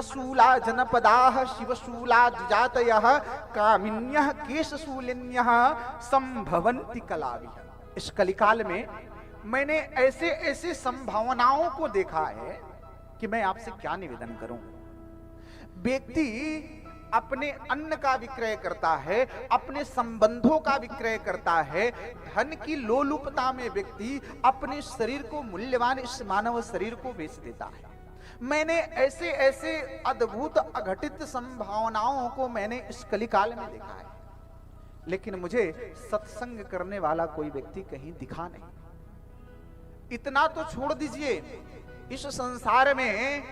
मदशूला जनपदाः शिवशूला द्विजातयः कामिन्यः केशशूलिन्यः संभवन्ति कलाविः। इस कलिकाल में मैंने ऐसे ऐसे संभावनाओं को देखा है कि मैं आपसे क्या निवेदन करूं। व्यक्ति अपने अन्न का विक्रय करता है, अपने संबंधों का विक्रय करता है, धन की लोलुपता में व्यक्ति अपने शरीर को, मूल्यवान इस मानव शरीर को बेच देता है। मैंने ऐसे ऐसे अद्भुत अघटित संभावनाओं को मैंने इस कलिकाल में देखा है, लेकिन मुझे सत्संग करने वाला कोई व्यक्ति कहीं दिखा नहीं। इतना तो छोड़ दीजिए, इस संसार में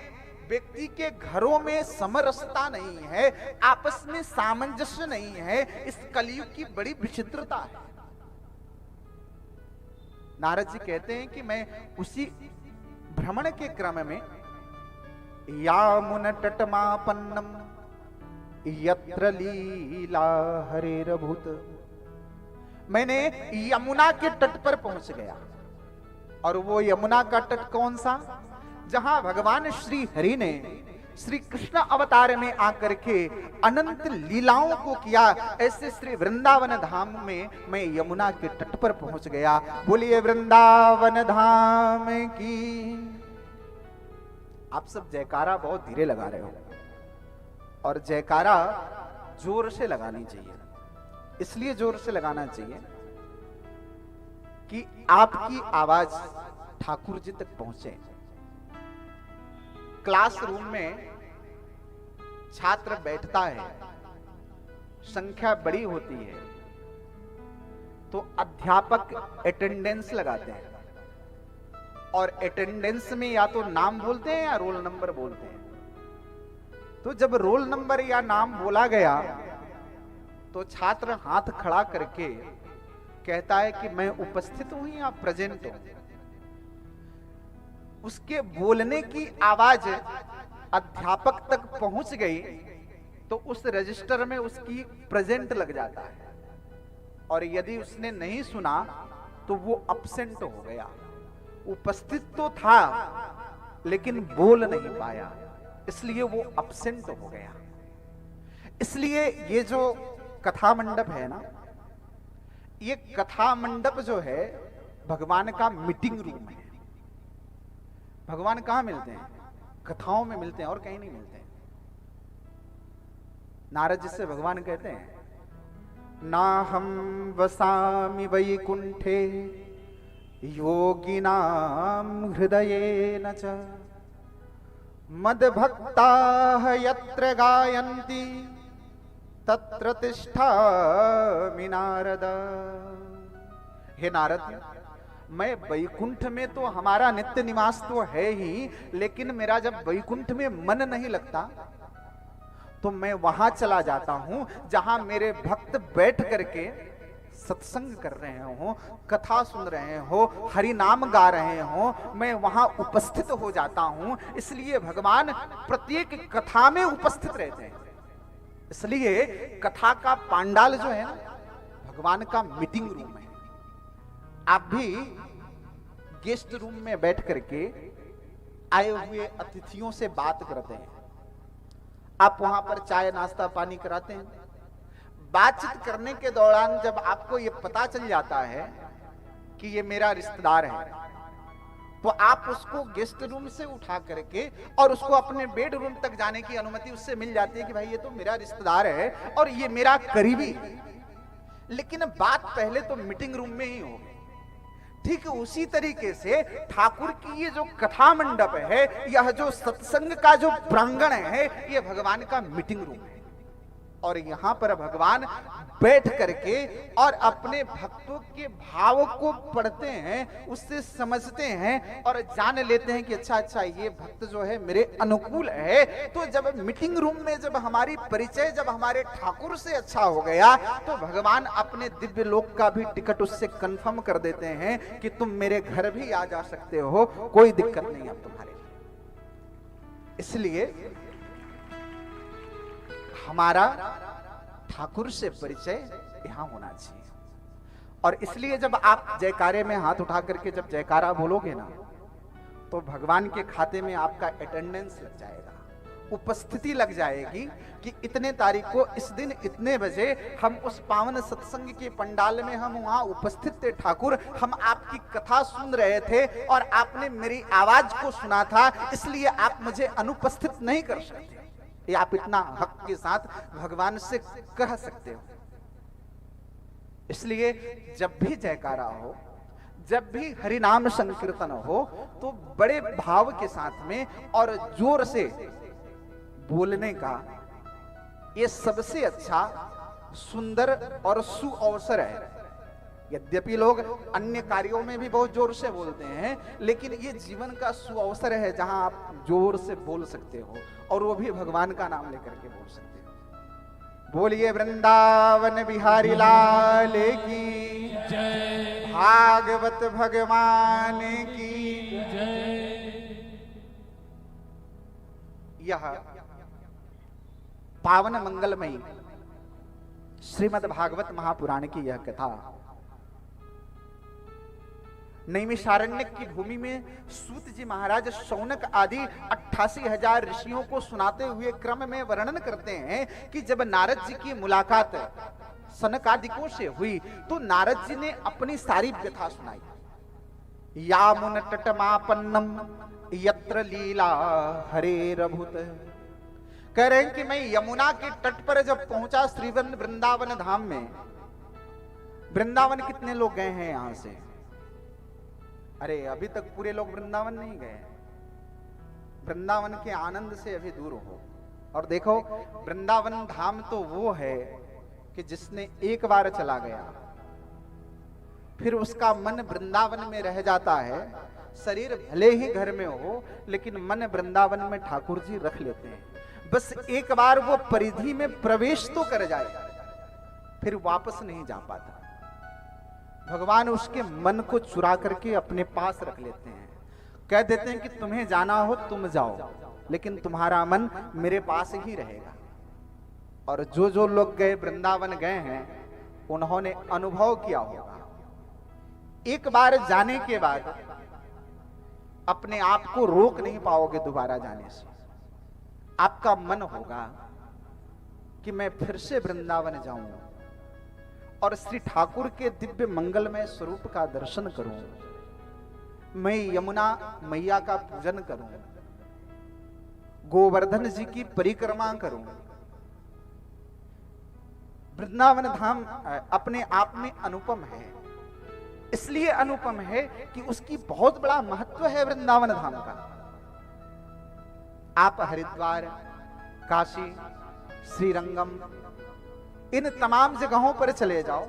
व्यक्ति के घरों में समरसता नहीं है, आपस में सामंजस्य नहीं है। इस कलयुग की बड़ी विचित्रता है। नारद जी कहते हैं कि मैं उसी भ्रमण के क्रम में यामुन तटमापन्नम यत्र लीला हरेरभूत, मैंने यमुना के तट पर पहुंच गया। और वो यमुना का तट कौन सा? जहां भगवान श्री हरि ने श्री कृष्ण अवतार में आकर के अनंत लीलाओं को किया। ऐसे श्री वृंदावन धाम में मैं यमुना के तट पर पहुंच गया। बोलिए वृंदावन धाम की। आप सब जयकारा बहुत धीरे लगा रहे हो, और जयकारा जोर से लगानी चाहिए। इसलिए जोर से लगाना चाहिए कि आपकी आवाज ठाकुर जी तक पहुंचे। क्लासरूम में छात्र बैठता है, संख्या बड़ी होती है, तो अध्यापक अटेंडेंस लगाते हैं, और अटेंडेंस में या तो नाम बोलते हैं या रोल नंबर बोलते हैं। तो जब रोल नंबर या नाम बोला गया तो छात्र हाथ खड़ा करके कहता है कि मैं उपस्थित हूं या प्रेजेंट हूं। उसके बोलने की आवाज अध्यापक तक पहुंच गई तो उस रजिस्टर में उसकी प्रेजेंट लग जाता है, और यदि उसने नहीं सुना तो वो अब्सेंट हो गया। उपस्थित तो था लेकिन बोल नहीं पाया, इसलिए वो अब्सेंट हो गया। इसलिए ये जो कथा मंडप है ना, ये कथा मंडप जो है भगवान का मीटिंग रूम है। भगवान कहां मिलते हैं? कथाओं में मिलते हैं, और कहीं नहीं मिलते हैं। नारद जी से भगवान कहते हैं ना हम वसामि वैकुंठे योगिनाम हृदयेन च मद्भक्ताः यत्र गायन्ति तत्र तिष्ठामि नारद। हे नारद, मैं वैकुंठ में तो हमारा नित्य निवास तो है ही, लेकिन मेरा जब वैकुंठ में मन नहीं लगता तो मैं वहां चला जाता हूं जहां मेरे भक्त बैठ करके सत्संग कर रहे हो, कथा सुन रहे हो, हरि नाम गा रहे हो, मैं वहां उपस्थित हो जाता हूं। इसलिए भगवान प्रत्येक कथा में उपस्थित रहते हैं। इसलिए कथा का पांडाल जो है ना, भगवान का मीटिंग रूम है। आप भी गेस्ट रूम में बैठ करके आए हुए अतिथियों से बात करते हैं, आप वहां पर चाय नाश्ता पानी कराते हैं। बातचीत करने के दौरान जब आपको यह पता चल जाता है कि ये मेरा रिश्तेदार है, तो आप उसको गेस्ट रूम से उठा करके और उसको अपने बेडरूम तक जाने की अनुमति उससे मिल जाती है कि भाई ये तो मेरा रिश्तेदार है और ये मेरा करीबी है। लेकिन बात पहले तो मीटिंग रूम में ही होगी। ठीक उसी तरीके से ठाकुर की ये जो कथा मंडप है, यह जो सत्संग का जो प्रांगण है, ये भगवान का मीटिंग रूम है। और यहां पर भगवान बैठ करके और अपने भक्तों के भाव को पढ़ते हैं, उससे समझते हैं और जान लेते हैं कि अच्छा ये भक्त जो है मेरे अनुकूल है। तो जब मीटिंग रूम में जब हमारी परिचय जब हमारे ठाकुर से अच्छा हो गया, तो भगवान अपने दिव्य लोक का भी टिकट उससे कंफर्म कर देते हैं कि तुम मेरे घर भी आ जा सकते हो, कोई दिक्कत नहीं अब तुम्हारे लिए। इसलिए हमारा ठाकुर से परिचय यहां होना चाहिए। और इसलिए जब आप जयकारे में हाथ उठा करके जब जयकारा बोलोगे ना, तो भगवान के खाते में आपका अटेंडेंस लग जाएगा। उपस्थिति लग जाएगी कि इतने तारीख को इस दिन इतने बजे हम उस पावन सत्संग के पंडाल में हम वहां उपस्थित थे ठाकुर, हम आपकी कथा सुन रहे थे और आपने मेरी आवाज को सुना था, इसलिए आप मुझे अनुपस्थित नहीं कर सकते। ये आप इतना हक के साथ भगवान से कह सकते हो। इसलिए जब भी जयकारा हो, जब भी हरिनाम संकीर्तन हो, तो बड़े भाव के साथ में और जोर से बोलने का ये सबसे अच्छा, सुंदर और सुअवसर है। यद्यपि लोग अन्य कार्यों में भी बहुत जोर से बोलते हैं, लेकिन ये जीवन का सुअवसर है जहां आप जोर से बोल सकते हो, और वो भी भगवान का नाम लेकर के बोल सकते हो। बोलिए वृंदावन बिहारी लाल की जय, भागवत भगवान की जय। यह पावन मंगलमयी श्रीमद् भागवत महापुराण की यह कथा नैमिषारण्य की भूमि में सूत जी महाराज शौनक आदि 88,000 ऋषियों को सुनाते हुए क्रम में वर्णन करते हैं कि जब नारद जी की मुलाकात सनकादिकों से हुई तो नारद जी ने अपनी सारी व्यथा सुनाई। यामुन तटमापन्नम यत्र लीला हरेरभूत, कह रहे हैं कि मैं यमुना के तट पर जब पहुंचा श्रीवन वृंदावन धाम में, वृंदावन कितने लोग गए हैं यहां से? अरे अभी तक पूरे लोग वृंदावन नहीं गए। वृंदावन के आनंद से अभी दूर हो। और देखो, वृंदावन धाम तो वो है कि जिसने एक बार चला गया फिर उसका मन वृंदावन में रह जाता है। शरीर भले ही घर में हो, लेकिन मन वृंदावन में ठाकुर जी रख लेते हैं। बस एक बार वो परिधि में प्रवेश तो कर जाए, फिर वापस नहीं जा पाता। भगवान उसके मन को चुरा करके अपने पास रख लेते हैं, कह देते हैं कि तुम्हें जाना हो तुम जाओ, लेकिन तुम्हारा मन मेरे पास ही रहेगा। और जो जो लोग गए वृंदावन गए हैं, उन्होंने अनुभव किया होगा, एक बार जाने के बाद अपने आप को रोक नहीं पाओगे दोबारा जाने से। आपका मन होगा कि मैं फिर से वृंदावन जाऊं और श्री ठाकुर के दिव्य मंगलमय स्वरूप का दर्शन करूं, मैं यमुना मैया का पूजन करूं, गोवर्धन जी की परिक्रमा करूं। वृंदावन धाम अपने आप में अनुपम है। इसलिए अनुपम है कि उसकी बहुत बड़ा महत्व है वृंदावन धाम का। आप हरिद्वार, काशी, श्रीरंगम, इन तमाम जगहों पर चले जाओ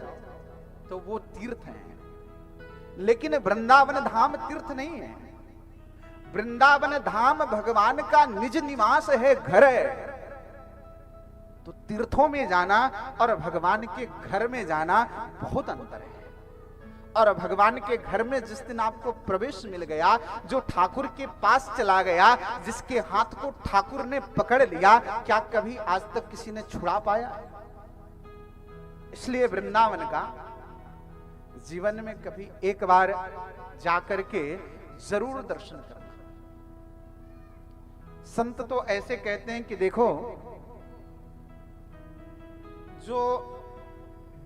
तो वो तीर्थ हैं, लेकिन वृंदावन धाम तीर्थ नहीं है। वृंदावन धाम भगवान का निज निवास है, घर है। तो तीर्थों में जाना और भगवान के घर में जाना बहुत अंतर है। और भगवान के घर में जिस दिन आपको प्रवेश मिल गया, जो ठाकुर के पास चला गया, जिसके हाथ को ठाकुर ने पकड़ लिया, क्या कभी आज तक किसी ने छुड़ा पाया? इसलिए वृंदावन का जीवन में कभी एक बार जाकर के जरूर दर्शन करना। संत तो ऐसे कहते हैं कि देखो, जो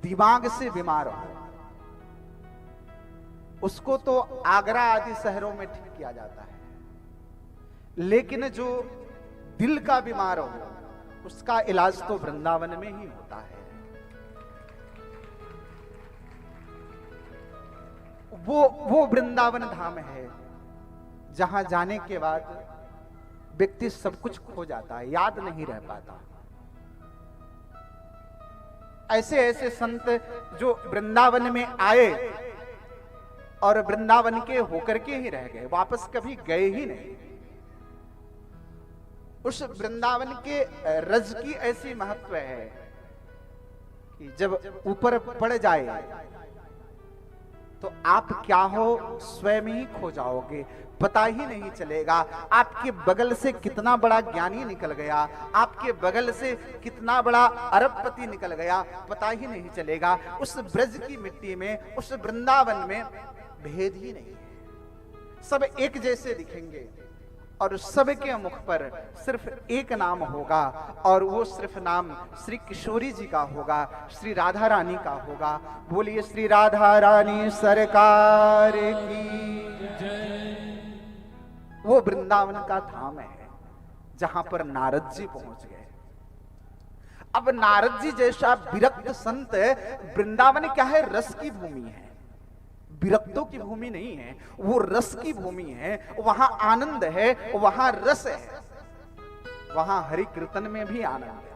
दिमाग से बीमार हो उसको तो आगरा आदि शहरों में ठीक किया जाता है, लेकिन जो दिल का बीमार हो उसका इलाज तो वृंदावन में ही होता है। वो वृंदावन धाम है जहां जाने के बाद व्यक्ति सब कुछ खो जाता है, याद नहीं रह पाता। ऐसे ऐसे संत जो वृंदावन में आए और वृंदावन के होकर के ही रह गए, वापस कभी गए ही नहीं। उस वृंदावन के रज की ऐसी महत्व है कि जब ऊपर पड़ जाए तो आप क्या हो स्वयं ही खो जाओगे, पता ही नहीं चलेगा। आपके बगल से कितना बड़ा ज्ञानी निकल गया, आपके बगल से कितना बड़ा अरबपति निकल गया, पता ही नहीं चलेगा। उस ब्रज की मिट्टी में, उस वृंदावन में भेद ही नहीं है, सब एक जैसे दिखेंगे। और सबके मुख पर सिर्फ एक नाम होगा, और वो सिर्फ नाम श्री किशोरी जी का होगा, श्री राधा रानी का होगा। बोलिए श्री राधा रानी सरकार की जय। वो वृंदावन का धाम है जहां पर नारद जी पहुंच गए। अब नारद जी जैसा विरक्त संत, वृंदावन क्या है? रस की भूमि है, विरक्तों की भूमि नहीं है, वो रस की भूमि है। वहां आनंद है, वहां रस है, वहां हरि कीर्तन में भी आनंद है।